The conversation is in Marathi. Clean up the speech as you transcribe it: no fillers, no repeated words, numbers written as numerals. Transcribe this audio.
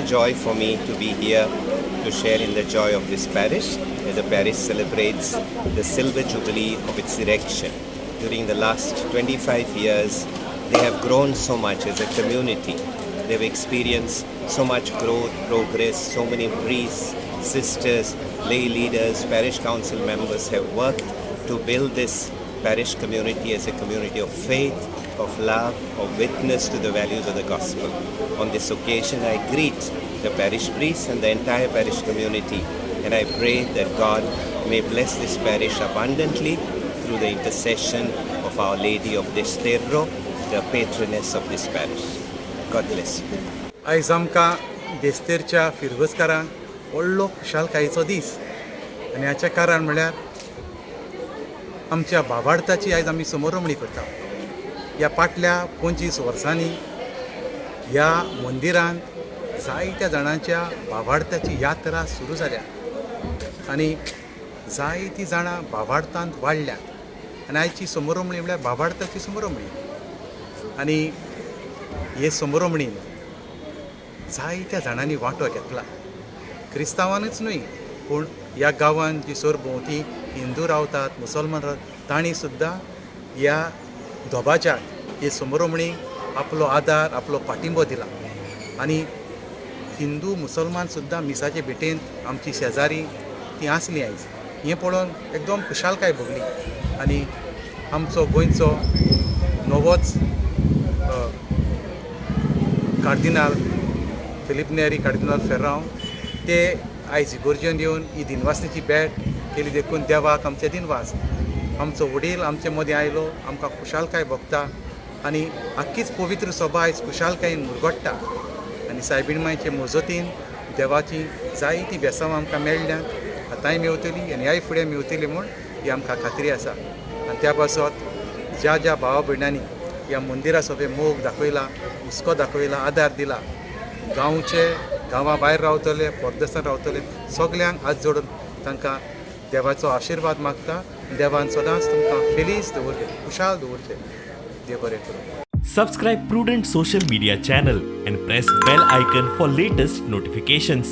joy for me to be here to share in the joy of this parish as the parish celebrates the silver jubilee of its erection. During the last 25 years, they have grown so much as a community. They've experienced so much growth, progress, so many priests, sisters, lay leaders, parish council members have worked to build this parish community as a community of faith, of love, of witness to the values of the gospel. On this occasion, I greet the parish priests and the entire parish community, and I pray that God may bless this parish abundantly through the intercession of Our Lady of Desterro, the patroness of this parish. God bless you. आयज आमकां देस्तेरच्या फिरवसकारांक व्हडलो खुशालकायेचो दीस आनी हाचें कारण म्हळ्यार आमच्या भावार्थाची आयज आमी समोरमणी करता. ह्या फाटल्या 25 वर्सांनी ह्या मंदिरांत जायत्या जाणांच्या भावार्थाची यात्रा सुरू जाल्या आनी जायतीं जाणां भावार्थांत वाडल्यात आनी आयची समोरमणी म्हळ्यार भावार्थाची समोरमणी आनी हे समोरमणीन जायत्या जाणांनी वांटो घेतला. क्रिस्तांवांनूच न्हय पूण ह्या गांवांत जी सरभोंवती हिंदू रावतात, मुसलमान रावतात, तांणी सुद्दां ह्या धोबाच्याक हे समोरमणीक आपलो आदार, आपलो पाठिंबो दिला आनी हिंदू मुसलमान सुद्दां मिसाचे भेटेंत आमची शेजारी ती आसली आयज. हें पळोवन एकदम खुशालकाय भोगली आनी आमचो गोंयचो नवोच कार्डिनल फिलिप कार्डिनल फेर्राव ते आयज इगोर्जेन येवन ही दिनवासनेची भेट केली देखून देवाक आमचे दिनवास. आमचो वडील आमचे मदीं आयलो, आमकां खुशालकाय भोगता आनी आख्खीच पवित्र सभा आयज खुशालकायेन मुरगोडटा आनी सायबीण मांयचे मजतीन देवाची जायती बेसांवां आमकां मेळ्ळ्यांत, आतांय मेवतली आनी ह्याय फुडें मेवतली म्हूण ही आमकां खात्री आसा. आनी त्या पासत ज्या ज्या भावा भयणांनी ह्या मंदिरा सभे मोग दाखयला, हुस्को दाखयला, आदार दिला, गांवा भायर रावतले, परदेसांत रावतले, सगल्यांक हात जोडून तांकां देवाचो आशिर्वाद मागता. देवान सदांच तुमकां फेलीस दवरले, खुशाल दवरले. देव बरें करूं. Subscribe Prudent social media channel and press bell icon for latest notifications.